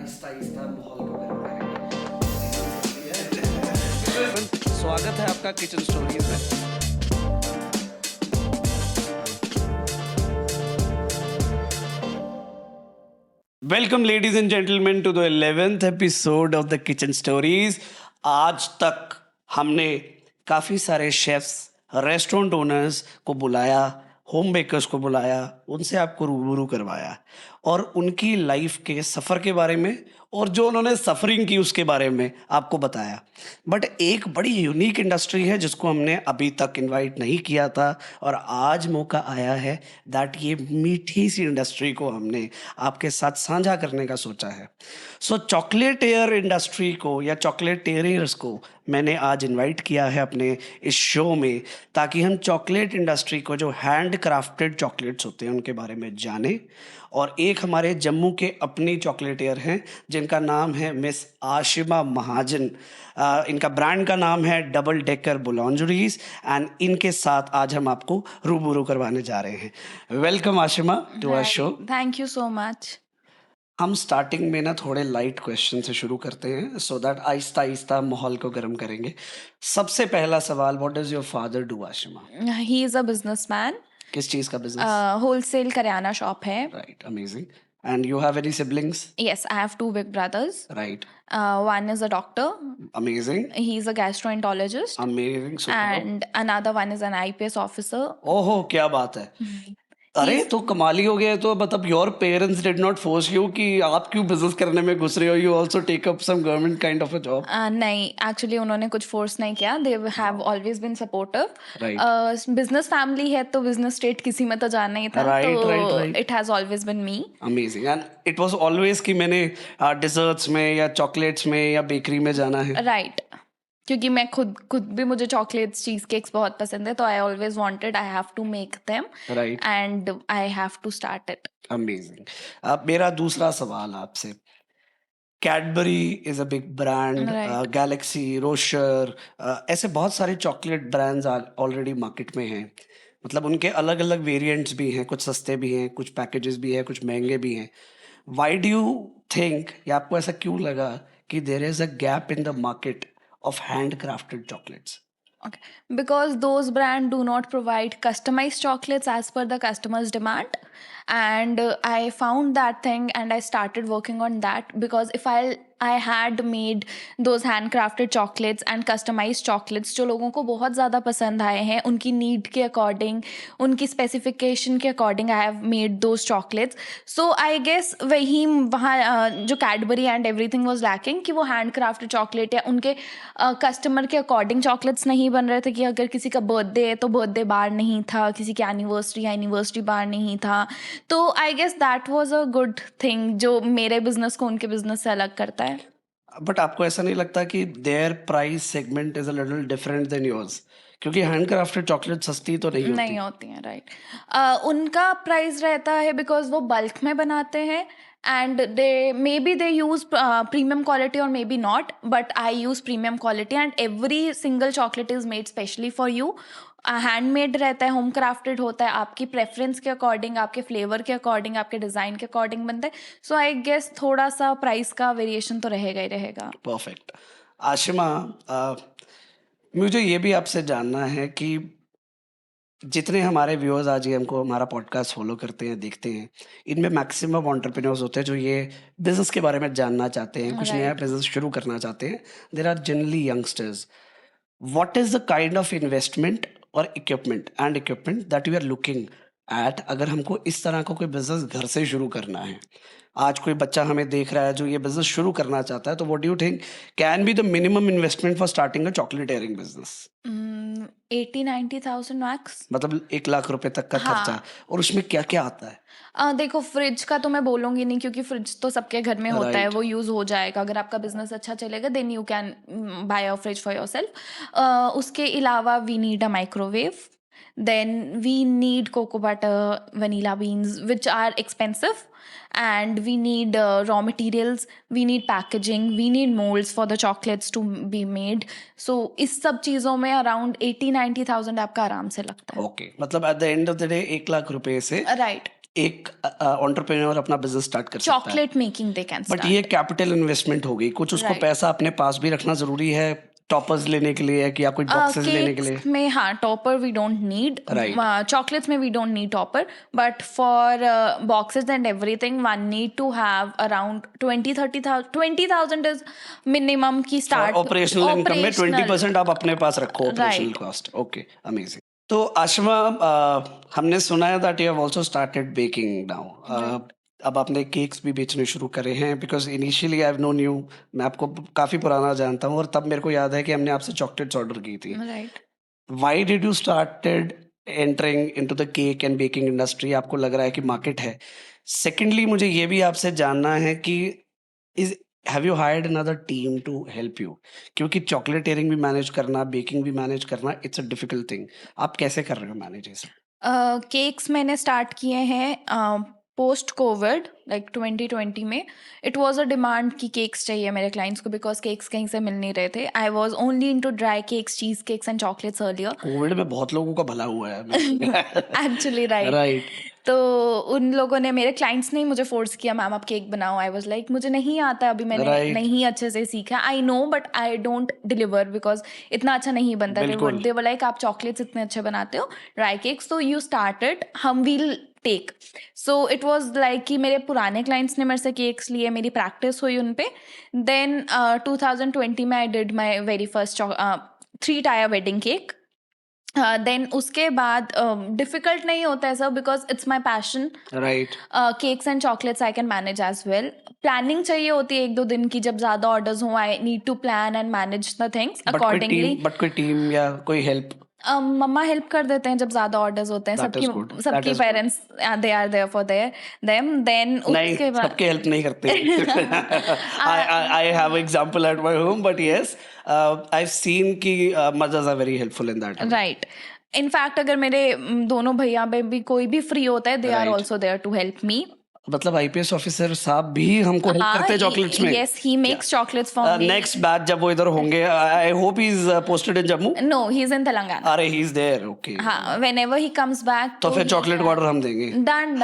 आहिस्ता आहिस्ता माहौल को गर्म करेंगे। स्वागत है आपका किचन स्टोरीज में। Welcome ladies and gentleman to the 11th episode of the kitchen stories. आज तक हमने काफ़ी सारे शेफ्स, रेस्टोरेंट ओनर्स को बुलाया, होम बेकर्स को बुलाया, उनसे आपको रूबरू करवाया और उनकी लाइफ के सफ़र के बारे में और जो उन्होंने सफरिंग की उसके बारे में आपको बताया। बट एक बड़ी यूनिक इंडस्ट्री है जिसको हमने अभी तक इनवाइट नहीं किया था और आज मौका आया है दैट ये मीठी सी इंडस्ट्री को हमने आपके साथ साझा करने का सोचा है। सो चॉकलेटेयर इंडस्ट्री को या चॉकलेटेरियर्स को मैंने आज इनवाइट किया है अपने इस शो में ताकि हम चॉकलेट इंडस्ट्री को जो हैंड क्राफ्टेड चॉकलेट्स होते हैं उनके बारे में जानें। और एक हमारे जम्मू के अपनी चॉकलेटेयर हैं जिनका नाम है मिस आशिमा महाजन। इनका ब्रांड का नाम है डबल डेकर बुलॉन्जरीज एंड इनके साथ आज हम आपको रूबरू करवाने जा रहे हैं। Welcome Ashima to our show. Thank you so much. हम स्टार्टिंग में ना थोड़े लाइट क्वेश्चन से शुरू करते हैं सो दैट आहिस्ता आहिस्ता माहौल को गर्म करेंगे। सबसे पहला सवाल, what does your father do Ashima? He is a businessman. किस चीज़ का बिजनेस? होलसेल करियाना शॉप है। Right, amazing. And you have any siblings? Yes, I have two big brothers. Right, One is a doctor. Amazing, He is a gastroenterologist. Amazing, super. And another one is an IPS officer. ओहो, क्या बात है। अरे He's तो कमाल ही हो गया। तो मतलब your parents did not force you कि आप क्यों बिजनेस करने में घुस रहे हो, you also take up some government kind of a job? नहीं, एक्चुअली उन्होंने कुछ फोर्स नहीं किया। They have always been supportive. Right, business family है तो बिजनेस स्टेट किसी में तो जाना ही था। राइट, तो right, right. It has always been me. Amazing. And it was always कि मैंने डिजर्ट्स में या चॉकलेट्स में या बेकरी में जाना है। राइट, क्योंकि मैं खुद भी मुझे चॉकलेट्स, चीज केक्स बहुत पसंद है, तो I always wanted I have to make them right, and I have to start it. Amazing. अब मेरा दूसरा सवाल आपसे, Cadbury is a big brand, right. Galaxy, Rocher, ऐसे बहुत सारे चॉकलेट ब्रांड्स ऑलरेडी मार्केट में हैं। मतलब उनके अलग अलग वेरिएंट्स भी हैं, कुछ सस्ते भी हैं, कुछ पैकेजेस भी हैं, कुछ महंगे भी हैं। वाई डू यू थिंक, या आपको ऐसा क्यों लगा कि there is a gap in the market of handcrafted chocolates? Okay, because those brands do not provide customized chocolates as per the customer's demand, and I found that thing and I started working on that, because if I had made those handcrafted chocolates and customized chocolates जो लोगों को बहुत ज़्यादा पसंद आए हैं, उनकी need के अकॉर्डिंग, उनकी स्पेसिफिकेशन के according I have made those chocolates. So I guess वही वहाँ जो Cadbury and everything was lacking कि वो हैंड क्राफ्टेड चॉकलेट या उनके कस्टमर के अकॉर्डिंग चॉकलेट्स नहीं बन रहे थे। कि अगर किसी का बर्थडे है तो बर्थडे बार नहीं था, किसी की एनिवर्सरी या एनिवर्सरी बार नहीं था। तो I guess that was a good thing जो मेरे बिजनेस को उनके बिजनेस से अलग करता है। बट आपको ऐसा नहीं लगता कि their price segment is a little different than yours? क्योंकि हैंडक्राफ्टेड चॉकलेट सस्ती तो नहीं नहीं होती। होती हैं, राइट। उनका प्राइस रहता है बिकॉज वो बल्क में बनाते हैं and they use premium quality और maybe not, but I use premium quality and every single chocolate is made specially for you. Handmade रहता है, होम क्राफ्टेड होता है, आपकी प्रेफरेंस के अकॉर्डिंग, आपके फ्लेवर के अकॉर्डिंग, आपके डिज़ाइन के अकॉर्डिंग बनता है। सो आई गेस थोड़ा सा प्राइस का वेरिएशन तो रहेगा ही रहेगा। परफेक्ट। आशिमा, मुझे ये भी आपसे जानना है कि जितने हमारे व्यूअर्स आज ये हमको हमारा पॉडकास्ट फॉलो करते हैं, देखते हैं, इनमें मैक्सिमम एंटरप्रेन्योर्स होते हैं जो ये बिजनेस के बारे में जानना चाहते हैं, कुछ नया राइट। बिजनेस शुरू करना चाहते हैं। There are generally youngsters. What is the kind of investment और equipment that you are looking at अगर हमको इस तरह का कोई बिजनेस घर से शुरू करना है? आज कोई बच्चा हमें देख रहा है जो ये बिजनेस शुरू करना चाहता है, तो what do you think can be the minimum investment for starting a chocolatering business? 80-90,000 max. मतलब 1 लाख रुपए तक का खर्चा। हाँ। और उसमें क्या क्या आता है? देखो, फ्रिज का तो मैं बोलूँगी नहीं क्योंकि फ्रिज तो सबके घर में होता है, राइट, वो यूज़ हो जाएगा। अगर आपका बिजनेस अच्छा चलेगा then you can buy a fridge for yourself. उसके अलावा we need a microwave, then we need cocoa butter, vanilla beans, which are expensive, and we need raw materials, we need packaging, we need molds for the chocolates to be made. So इस सब चीज़ों में around 80-90,000 आपका आराम से लगता है। Okay. मतलब at the end of the day 1 lakh रुपए से राइट। एक एंटरप्रेन्योर अपना बिजनेस स्टार्ट कर सकता है, chocolate making they can but start. ये कैपिटल इन्वेस्टमेंट हो गई, कुछ उसको Right. पैसा अपने पास भी रखना जरूरी है टॉपर्स लेने के लिए कि या कोई बॉक्सेस लेने के लिए? Cakes में हाँ topper we don't need, Right. chocolates में we don't need topper, but for boxes and everything one need to have around 20,000 is minimum की start. ऑपरेशनल इनकम में Operational. 20% आप अपने पास रखो operational Right. Cost. Okay, amazing. तो आशिमा, हमने सुना है that you have also started baking now. अब आपने केक्स भी बेचने शुरू करे हैं, because initially I have known you, मैं आपको काफ़ी पुराना जानता हूँ और तब मेरे को याद है कि हमने आपसे चॉकलेट्स ऑर्डर की थी। Right. Why did you started entering into the cake and baking industry? आपको लग रहा है कि मार्केट है? सेकेंडली मुझे ये भी आपसे जानना है कि is have you hired another team to help you? क्योंकि चॉकलेटेरिंग भी मैनेज करना, बेकिंग भी मैनेज करना, इट्स अ डिफिकल्ट थिंग। आप कैसे कर रहे हो मैनेज इसे? केक्स मैंने स्टार्ट किए हैं पोस्ट कोविड लाइक 2020 में। इट वाज अ डिमांड कि केक्स चाहिए मेरे क्लाइंट्स को, बिकॉज केक्स कहीं से मिल नहीं रहे थे। I was only into dry cakes, cheese cakes and chocolates earlier. Covid में बहुत लोगों का भला हुआ है। Actually right. राइट। तो उन लोगों ने, मेरे क्लाइंट्स ने मुझे फोर्स किया, मैम आप केक बनाओ। आई वाज लाइक मुझे नहीं आता, अभी मैंने Right. नहीं अच्छे से सीखा। I know but I don't deliver because इतना अच्छा नहीं बनता। बिल्कुल। दे वर लाइक आप चॉकलेट्स इतने अच्छे बनाते हो, ड्राई केक्स, तो यू स्टार्टेड, हम will take. So it was like कि मेरे पुराने क्लाइंट्स ने मेरे से केक्स लिए, मेरी प्रैक्टिस हुई उन पे। देन 2020 में I did my very first 3 tier wedding cake. Then उसके बाद डिफिकल्ट नहीं होता है sir, because it's my passion. Right. Cakes and chocolates I can manage as well. Planning चाहिए होती है 1-2 दिन की, जब ज्यादा ऑर्डर्स हो, I need to plan and manage the things accordingly. But कोई टीम या कोई हेल्प? मम्मा हेल्प कर देते हैं जब ज्यादा ऑर्डर्स होते हैं। That is good. That सबकी is good. Parents they are there for them. Then नहीं, उसके बाद सबके हेल्प नहीं करते। I have example at my home, but yes, I've seen कि mothers are very helpful in that. Right. In fact अगर मेरे दोनों भैया में भी कोई भी फ्री होता है, they are Right. Also there to help me. मतलब आईपीएस ऑफिसर साहब भी हमको हेल्प करते हैं चॉकलेट्स में? Yes, he makes chocolates for me. Next batch जब वो इधर होंगे, I hope he is posted in Jammu. No, he is in Telangana. अरे ही इज देयर, ओके। हाँ, whenever he comes back तो फिर चॉकलेट का ऑर्डर हम देंगे। done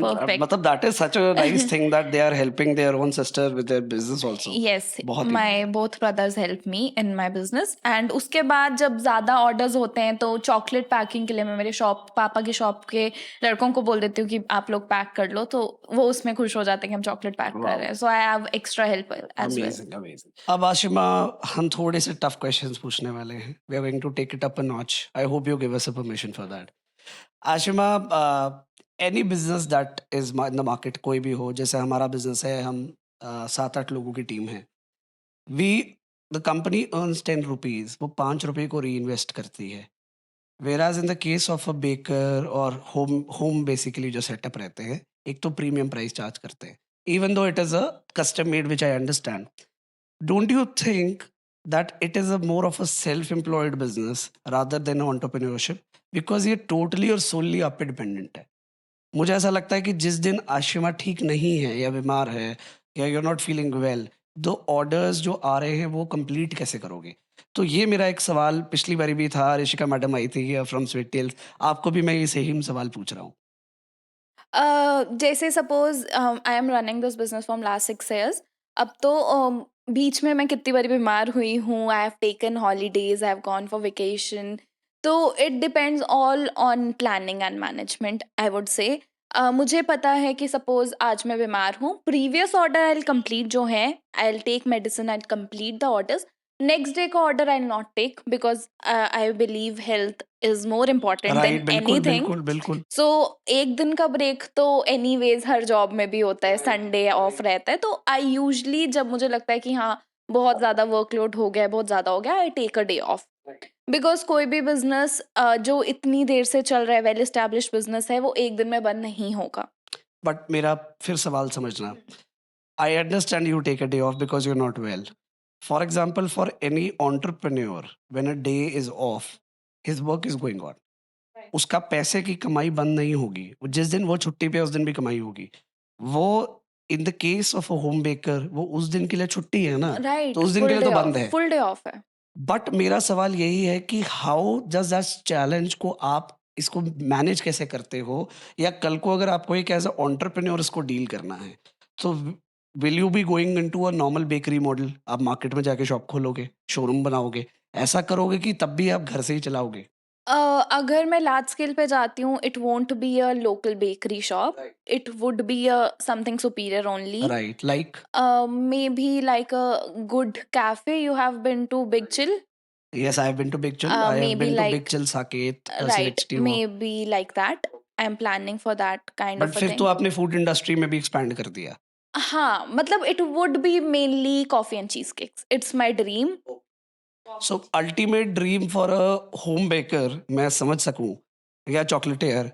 perfect। मतलब that is such a nice thing that they are helping their own sister with their business also. yes, बहुत ही my both brothers help me in my business। and उसके बाद जब ज्यादा orders होते हैं तो चॉकलेट पैकिंग के लिए मैं मेरे पापा की शॉप के लड़कों को बोल देती हूँ कि आप लोग पैक कर लो, तो वो उसमें खुश हो जाते हैं कि हम चॉकलेट पैक कर रहे हैं। So I have extra help as well. Amazing, amazing. अब आशिमा, हम थोड़े से टफ क्वेश्चंस पूछने वाले हैं। We are going to take it up a notch. I hope you give us a permission for that. Ashima, any business that is in the market, कोई भी हो, जैसे हमारा बिजनेस है, हम 7-8 लोगों की टीम है। We the company earns 10 rupees, वो 5 रुपए को री इन्वेस्ट करती है। Whereas in the case of a baker और होम बेसिकली जो सेटअप रहते हैं, एक तो प्रीमियम प्राइस चार्ज करते हैं, even though it is a custom made, which I understand. Don't you think that it is a more of a self-employed business rather than entrepreneurship, because ये totally और solely आप पे dependent है? मुझे ऐसा लगता है कि जिस दिन आशिमा ठीक नहीं है या बीमार है या you are not feeling well, दो ऑर्डर्स जो आ रहे हैं वो कंप्लीट कैसे करोगे? तो ये मेरा एक सवाल पिछली बारी भी था, ऋषिका मैडम आई थी फ्रॉम स्वीट टेल्स, आपको भी मैं ये सेम सवाल पूछ रहा हूँ। जैसे suppose I am running this business from last 6 years। अब तो बीच में मैं कितनी बारी बीमार हुई हूँ, I have taken holidays, I have gone for vacation. तो it depends all on planning and management, I would say. मुझे पता है कि सपोज आज मैं बीमार हूँ, previous order I will complete जो है, I will take medicine, I will complete the orders. Next day का order I will not take, because I believe health is more important right, then बिल्कुल anything. बिल्कुल बिल्कुल। सो एक दिन का break तो एनीवेज हर जॉब में भी होता है, संडे ऑफ रहता है। तो आई यूजली, जब मुझे लगता है कि हाँ बहुत ज़्यादा वर्कलोड हो गया है, बहुत ज़्यादा हो गया, I take a day off. Because कोई भी बिजनेस जो इतनी देर से चल रहा है, वेल एस्टैब्लिश बिजनेस है, वो एक दिन में बंद नहीं होगा। बट मेरा फिर सवाल समझना, I understand you take a day off because you are not well. For example, for any entrepreneur, when a day is off, his work is going on. उसका पैसे की कमाई बंद नहीं होगी, जिस दिन वो छुट्टी पे उस दिन भी कमाई होगी। वो इन the case of a home baker, वो उस दिन के लिए छुट्टी है ना, राइट, तो उस दिन के लिए तो बंद है। फुल डे ऑफ है। बट मेरा सवाल यही है कि हाउ डज दैट चैलेंज को आप इसको मैनेज कैसे करते हो, या कल को अगर आपको एक एज अ एंटरप्रेन्योर इसको डील करना है, तो will you be going into a normal bakery model? आप मार्केट में जाके शॉप खोलोगे, शोरूम बनाओगे, ऐसा करोगे कि तब भी आप घर से ही चलाओगे? अ, अगर मैं लार्ज स्केल पे जाती हूँ, it won't be a local bakery shop, right, it would be a something superior only. Right, like? Maybe like a good cafe. You have been to Big Chill? Yes, I have been to Big Chill. I have Maybe been to Big like Chill, Saket, right, Select Stew. maybe like that. I'm planning for that kind but of a फिर तो thing. आपने food industry में भी expand कर दिया। हाँ, मतलब it would be mainly coffee and cheesecakes. It's my dream. So ultimate dream for a home baker, मैं समझ सकूं, या चॉकलेटियर,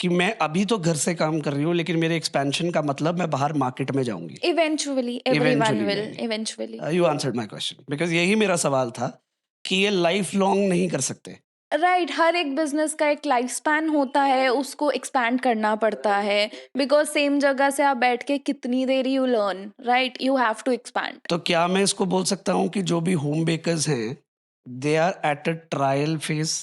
कि मैं अभी तो घर से काम कर रही हूँ, लेकिन मेरे एक्सपेंशन का मतलब मैं बाहर मार्केट में जाऊंगी। Eventually, everyone eventually will. जाएंगे। Eventually. You answered my question, because यही मेरा सवाल था कि ये लाइफ लॉन्ग नहीं कर सकते। राइट, हर एक बिजनेस का एक लाइफ स्पैन होता है, उसको एक्सपैंड करना पड़ता है, बिकॉज सेम जगह से आप बैठ के कितनी देर you learn, right, you have to expand. तो क्या मैं इसको बोल सकता हूँ कि जो भी होम बेकर्स हैं, they are at a trial phase?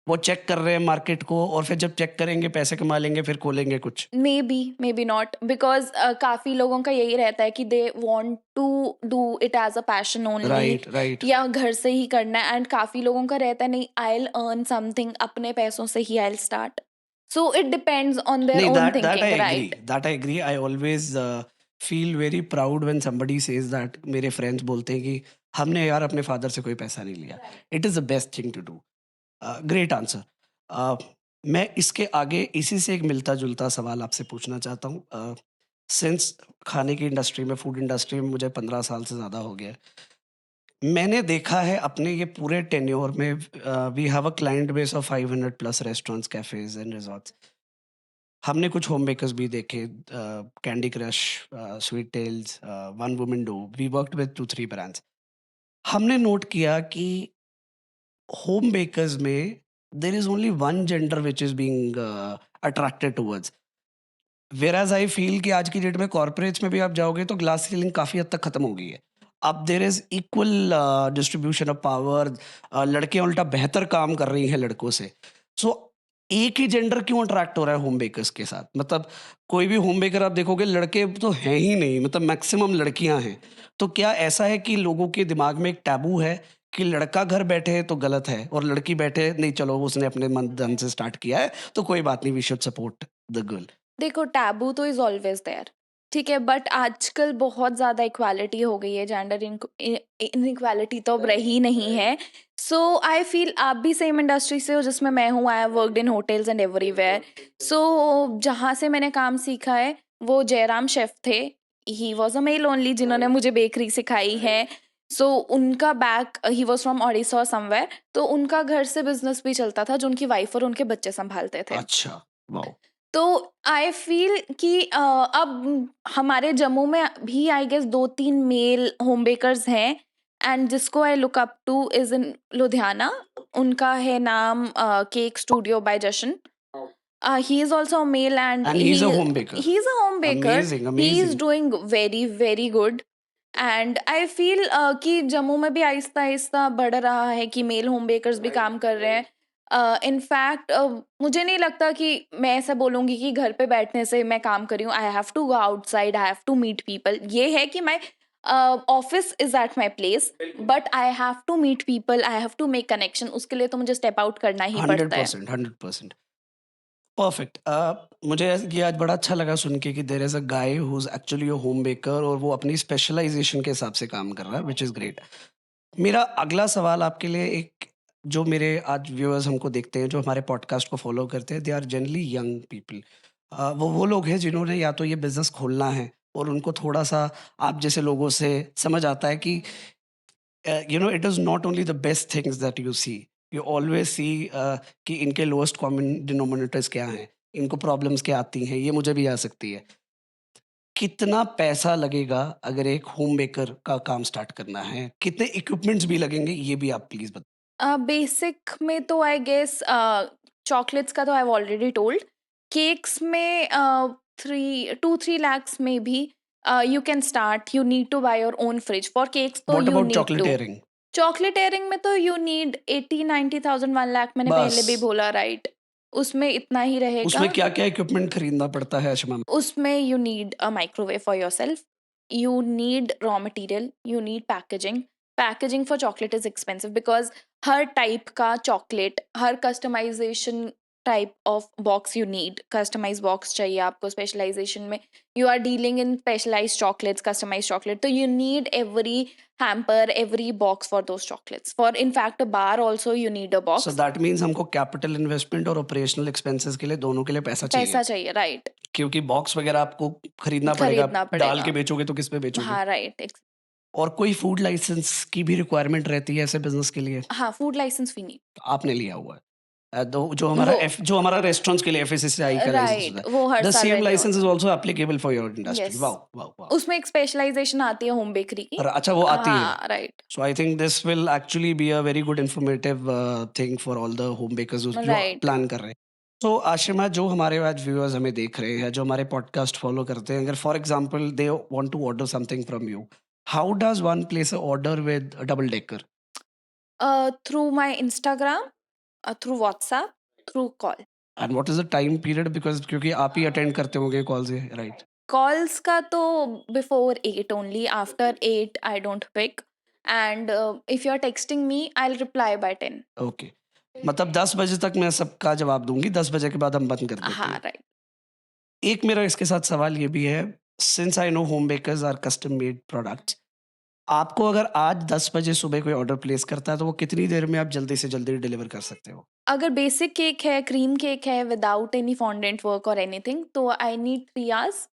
वो चेक कर रहे हैं मार्केट को, और फिर जब चेक करेंगे, पैसे कमा लेंगे, फिर खोलेंगे कुछ। मे बी नॉट, बिकॉज काफी लोगों का यही रहता है कि they want to do it as a passion only, right, right. या घर से ही करना है. एंड काफी लोगों का रहता है नहीं, आई विल अर्न समथिंग, अपने पैसों से ही I will start. So it depends on there नहीं, on that thinking, I agree, right. That I agree. I always feel very proud when somebody says that. मेरे फ्रेंड्स बोलते हैं कि हमने यार अपने फादर से कोई पैसा नहीं लिया। It is the best thing to do. Great answer. मैं इसके आगे इसी से एक मिलता जुलता सवाल आपसे पूछना चाहता हूँ। सिंस खाने की इंडस्ट्री में, फूड इंडस्ट्री में मुझे 15 साल से ज़्यादा हो गया है, मैंने देखा है अपने ये पूरे टेन्योर में, we have a client base of 500 plus restaurants, cafes and resorts. हमने कुछ होम बेकर्स भी देखे, Candy Crush, Sweet Tales, One Woman Dough. We worked with 2-3 brands. हमने नोट किया कि होम बेकर्स में there is only one gender which is being attracted towards, whereas I feel कि आज की डेट में कॉर्पोरेट्स में भी आप जाओगे तो ग्लास सीलिंग काफ़ी हद तक खत्म हो गई है। अब there is equal distribution of power. लड़कियां उल्टा बेहतर काम कर रही हैं लड़कों से। सो एक ही जेंडर क्यों अट्रैक्ट हो रहा है होम बेकर्स के साथ? मतलब कोई भी होम बेकर आप देखोगे, लड़के तो हैं ही नहीं, मतलब मैक्सिमम लड़कियां हैं। तो क्या ऐसा है कि लोगों के दिमाग में एक टैबू है कि लड़का घर बैठे तो गलत है, और लड़की बैठे नहीं, चलो उसने अपने मन धन से स्टार्ट किया है तो कोई बात नहीं, we should support the girl? देखो, टैबू तो इज ऑलवेज देयर, ठीक है, बट आजकल बहुत ज़्यादा इक्वालिटी हो गई है, जेंडर इनइक्वालिटी तो अब रही नहीं है. सो आई फील आप भी सेम इंडस्ट्री से हो जिसमें मैं हूँ. I have worked in hotels and everywhere. So जहाँ से मैंने काम सीखा है वो जयराम शेफ थे. He was a male only, जिन्होंने मुझे बेकरी सिखाई है. सो उनका back, he was from Odisha और समवेयर, तो उनका घर से बिजनेस भी चलता था जो उनकी वाइफ और उनके बच्चे संभालते थे. अच्छा, वाओ! तो आई फील कि अब हमारे जम्मू में भी I guess 2-3 male home bakers हैं. एंड जिसको I look up to is in Ludhiana. उनका है नाम cake studio by Jashan. He is also a male, and And he's a home baker. he's a home baker. Amazing, He is amazing. doing very good. And I feel कि जम्मू में भी आहिस्ता आहिस्ता बढ़ रहा है कि मेल होम बेकर्स भी काम कर रहे हैं. इनफैक्ट मुझे नहीं लगता कि मैं ऐसा बोलूँगी कि घर पे बैठने से मैं काम कर रही हूँ. I have to go outside, I have to meet people. ये है कि my office is at my place, but I have to meet people, I have to make connection. उसके लिए तो मुझे स्टेप आउट करना ही पड़ता है. 100%, 100%। परफेक्ट। मुझे ये आज बड़ा अच्छा लगा सुन के कि there is a guy who is actually a home baker, और वो अपनी स्पेशलाइज़ेशन के हिसाब से काम कर रहा है, व्हिच इज़ ग्रेट। मेरा अगला सवाल आपके लिए, एक जो मेरे आज व्यूअर्स हमको देखते हैं, जो हमारे पॉडकास्ट को फ़ॉलो करते हैं, they are generally young people. वो लोग हैं जिन्होंने या तो ये बिज़नेस खोलना है, और उनको थोड़ा-सा आप जैसे लोगों से समझ आता है कि it is not only the best things that you see. You always see कि इनके लोएस्ट कॉमन डिनोमिनेटर्स क्या हैं, इनको प्रॉब्लम्स क्या आती हैं, ये मुझे भी आ सकती है। कितना पैसा लगेगा अगर एक होम बेकर का काम स्टार्ट करना है? कितने इक्विपमेंट्स भी लगेंगे, ये भी आप प्लीज़ बताइए? बेसिक में तो आई गेस चॉकलेट्स का तो आई ऑलरेडी टोल्ड. केक्स में 3-3 lakhs में भी you can start. You need to buy your own fridge for cakes, तो what you about need to. Chocolatiering? Chocolatering में तो यू नीड 80-90 thousand 1 lakh, मैंने पहले भी बस। बोला, राइट. उसमें इतना ही रहेगा. उसमें क्या क्या इक्विपमेंट खरीदना पड़ता है आशिमा? उसमें you need a microwave for yourself. You need raw material. You need packaging. Packaging for chocolate is expensive because her type का chocolate, her customization type of box you need. Customized box चाहिए आपको specialization में. You are dealing in specialized chocolates, customized chocolate. So you need every hamper, every box for those chocolates. For in fact a bar also you need a box. So that means हमको capital investment और operational expenses के लिए दोनों के लिए पैसा चाहिए, पैसा चाहिए, right? क्योंकि बॉक्स वगैरह आपको खरीदना पड़ेगा, खरीदना डाल पड़ेगा. के बेचोगे तो किस पे बेचोगे? हाँ, right. और कोई फूड लाइसेंस की भी रिक्वायरमेंट रहती है ऐसे बिजनेस के लिए? हाँ, फूड लाइसेंस भी नहीं. तो आपने लिया हुआ है। जो हमारा रेस्टोरेंट्स के लिए एफएसएसआई का लाइसेंस राइट, होता है, वो हर द साल सेम renew लाइसेंस होता is also applicable for your है. Industry. Yes, wow wow wow. उसमें एक स्पेशलाइजेशन आती है होम बेकरी की. और अच्छा वो आती है। हाँ, right, So I think this will actually be a very good informative thing for all the home bakers जो राइट. प्लान कर रहे हैं। तो आशिमा, जो हमारे आज व्यूअर्स हमें देख रहे हैं, जो हमारे पॉडकास्ट फॉलो करते हैं, अगर for example they want to order something from you, how does one place a order with Double Decker? Through my Instagram, through WhatsApp, through call. And what is the time period, because क्योंकि आप ही attend करते होंगे call से, right? Calls का तो before 8 only. After 8 I don't pick. And if you are texting me I will reply by 10. Okay, मतलब 10 बजे तक मैं सबका जवाब दूंगी, 10 बजे के बाद हम बंद कर देते हाँ, हैं। राइट. एक मेरा इसके साथ सवाल ये भी है, since I know home bakers are custom made products, आपको अगर आज 10 बजे सुबह कोई ऑर्डर प्लेस करता है तो वो कितनी देर में आप जल्दी से जल्दी डिलीवर कर सकते हो? अगर बेसिक केक है, क्रीम केक है विदाउट एनी फॉन्डेंट वर्क और एनीथिंग, तो I need 3 hours.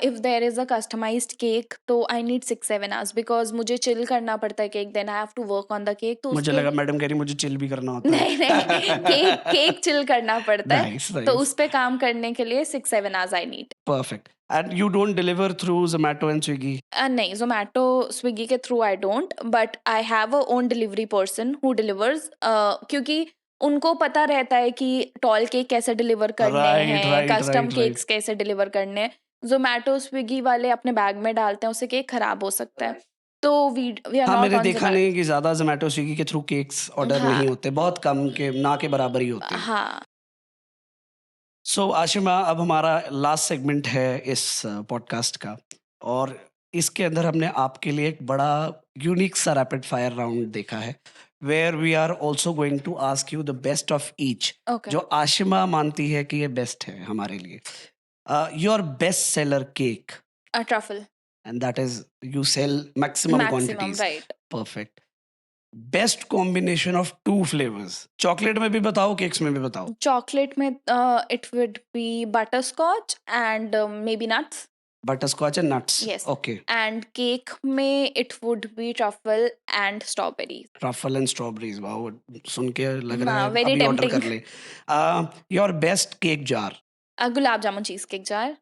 If there is a customized cake तो आई नीड 6-7 आवर्स बिकॉज मुझे चिल करना पड़ता है cake. Then I have to work on the cake. तो मुझे उसके लगा मैडम कह रही मुझे चिल भी करना होता है। नहीं नहीं, केक केक चिल करना पड़ता है. नाइस तो नाइस, उस पे काम करने के लिए 6-7 hours I need. Perfect. And you don't deliver through Zomato and Swiggy? नहीं, जोमैटो स्विगी के through I don't, but I have a on delivery person who delivers. क्योंकि उनको पता रहता है कि टॉल केक कैसे डिलीवर करने राइट हैं, right custom right right. Cakes कैसे डिलीवर करने हैं. जोमैटो स्विगी वाले अपने बैग में डालते हैं, उससे केक खराब हो सकता है. तो वी आर हाँ, नॉट मैंने ऑन देखा नहीं कि ज्यादा जोमैटो स्विगी के थ्रू केक्स ऑर्डर हाँ नहीं होते, बहुत कम के, ना के बराबर ही होते हैं। हाँ. सो आशिमा, अब हमारा लास्ट सेगमेंट है इस पॉडकास्ट का, और इसके अंदर हमने आपके लिए एक बड़ा यूनिक सा रैपिड फायर राउंड देखा है, where we are also going to ask you the best of each, okay. जो आशिमा मानती है कि ये बेस्ट है हमारे लिए। Your best seller cake, truffle and that is you sell maximum maximum, quantities, right. Perfect. Best combination of 2 flavours, chocolate में भी बताओ, केक्स में भी बताओ। चॉकलेट में it would be butterscotch and maybe nuts. Butterscotch and nuts, Yes. Okay. And cake में it would be truffle and strawberries. Truffle and strawberries, wow, सुन के लग रहा हाँ, है very अभी ऑर्डर कर tempting. ले। Your best cake jar, gulab jamun cheese cake jar.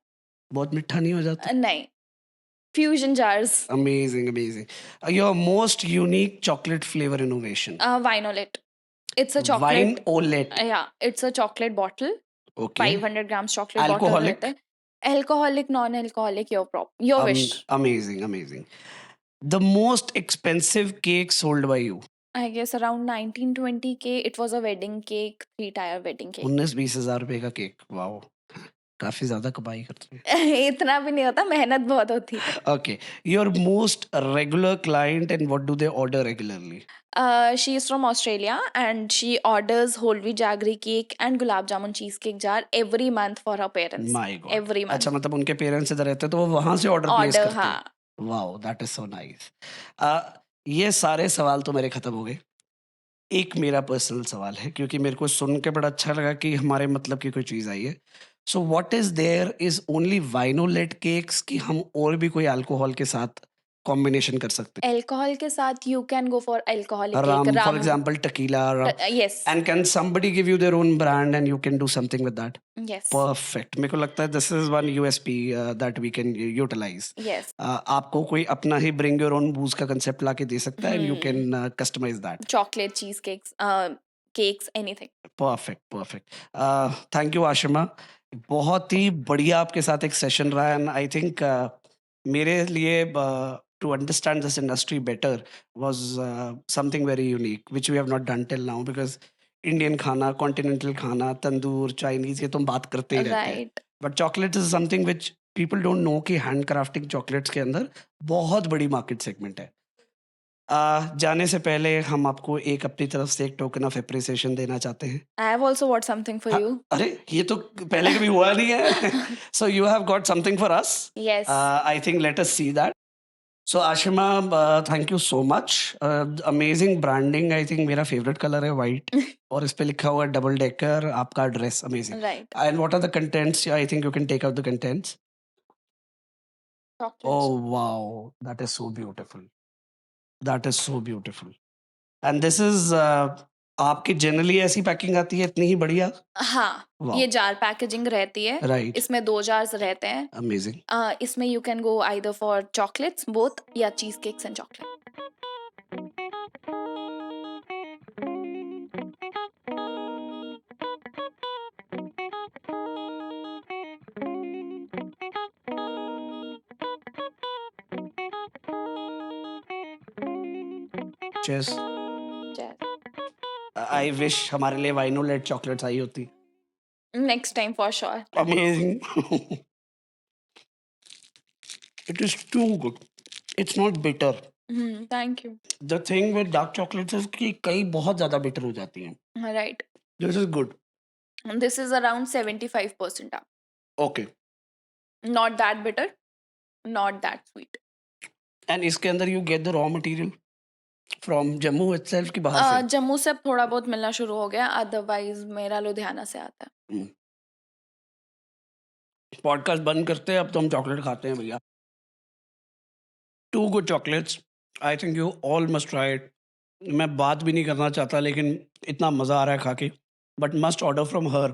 बहुत मीठा नहीं हो जाता? नहीं, fusion jars. Amazing amazing. Your most unique chocolate flavour innovation? Vinolet. It's a wine chocolate. OLED, Yeah, it's a chocolate bottle. Okay. 500 grams chocolate bottle Alcoholic? रहता है. Alcoholic, non-alcoholic, your wish. Amazing amazing. The most expensive cake sold by you? I guess around 19-20K. It was a wedding cake, 3-tier wedding cake. 19-20 हजार रुपए का cake, wow, काफी ज्यादा कमाई करते हैं। इतना भी नहीं होता, मेहनत बहुत होती है. Okay, your most regular client and what do they order regularly? She is from Australia and she orders whole wheat jaggery cake and gulab jamun cheesecake jar every month for her parents. My God. Every month. अच्छा, मतलब उनके parents इधर रहते हैं तो वो वहां से ऑर्डर प्लेस Order, करते हैं। हाँ. Wow, that is so nice. ये सारे सवाल तो मेरे खत्म हो गए। एक मेरा पर्सनल सवाल है, क्योंकि मेरे को सुन के बड़ा अच्छा लगा कि हमारे मतलब की कोई चीज़ आई है। So what is there is only violet cakes, कि हम और भी कोई अल्कोहल के साथ कॉम्बिनेशन कर सकते हैं? Alcohol के साथ you can go for alcoholic cake. Rum, for Rum. example, tequila, rum. Yes. And can somebody give you their own brand and you can do something with that? Yes. Perfect. मेरे को लगता है this is one USP that we can utilize. Yes. आपको कोई अपना ही bring your own booze का concept ला के दे सकता है and you can customize that. Chocolate cheesecakes, cakes, anything. Perfect, perfect. Thank you Ashima, बहुत ही बढ़िया आपके साथ एक सेशन रहा, एंड आई थिंक मेरे लिए to understand this industry better was something very unique which we have not done till now, because Indian खाना, continental खाना, तंदूर, चाइनीज़ ये तो हम बात करते ही रहते हैं। Right. But chocolates is something which people don't know कि हैंड क्राफ्टिंग चॉकलेट्स के अंदर बहुत बड़ी मार्केट सेगमेंट है। जाने से पहले हम आपको एक अपनी तरफ से एक टोकन ऑफ एप्रिसिएशन देना चाहते हैं। I have also what something for हाँ, यू। अरे! ये तो पहले कभी हुआ नहीं है। So you have got something for us. Yes. I think let us see that. So Ashima, thank you so much. Amazing branding, I think मेरा फेवरेट कलर है व्हाइट और इस पे लिखा हुआ है डबल डेकर, आपका dress amazing. Right. And what are the contents? I think you can take out the contents. Chocolates. Oh wow! That is so beautiful, that is so beautiful. And this is आपकी generally ऐसी packing आती है इतनी ही बढ़िया? हाँ, wow! ये jar packaging रहती है। राइट, इसमें 2 जार्स रहते हैं। अमेजिंग। इसमें you can go either for chocolates both या cheese cakes and chocolate. Cheers. चल, आई विश हमारे लिए वाइनोलेट चॉकलेट्स आई होती। Next time for sure. Amazing. It is too good. It's not bitter. Thank you. The thing with dark chocolates is कि कई बहुत ज़्यादा बिटर हो जाती हैं। Right. This is good. This is around 75% up. Okay. Not that bitter, not that sweet. And इसके अंदर you get the raw material from Jammu itself की बाहर से? जम्मू से अब थोड़ा बहुत मिलना शुरू हो गया, अदरवाइज मेरा लुधियाना से आता है। पॉडकास्ट बंद करते हैं, अब तो हम चॉकलेट खाते हैं भैया। Too good chocolates, I think you all must try it. मैं बात भी नहीं करना चाहता लेकिन इतना मज़ा आ रहा है खा के। But must order from her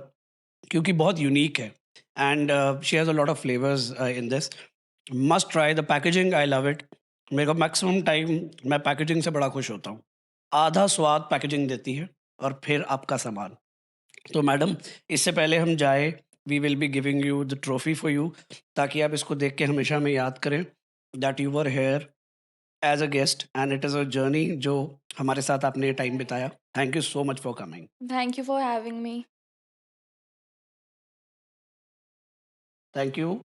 क्योंकि बहुत यूनिक है and she has a lot of flavours in this. Must try the packaging, I love it. मेरे को मैक्सिमम टाइम मैं पैकेजिंग से बड़ा खुश होता हूँ। आधा स्वाद पैकेजिंग देती है और फिर आपका सामान। तो मैडम, इससे पहले हम जाए, we will be giving you the trophy for you, ताकि आप इसको देख के हमेशा हमें याद करें that you were here as a guest and it is a journey जो हमारे साथ आपने ये टाइम बिताया। Thank you so much for coming. Thank you for having me. Thank you.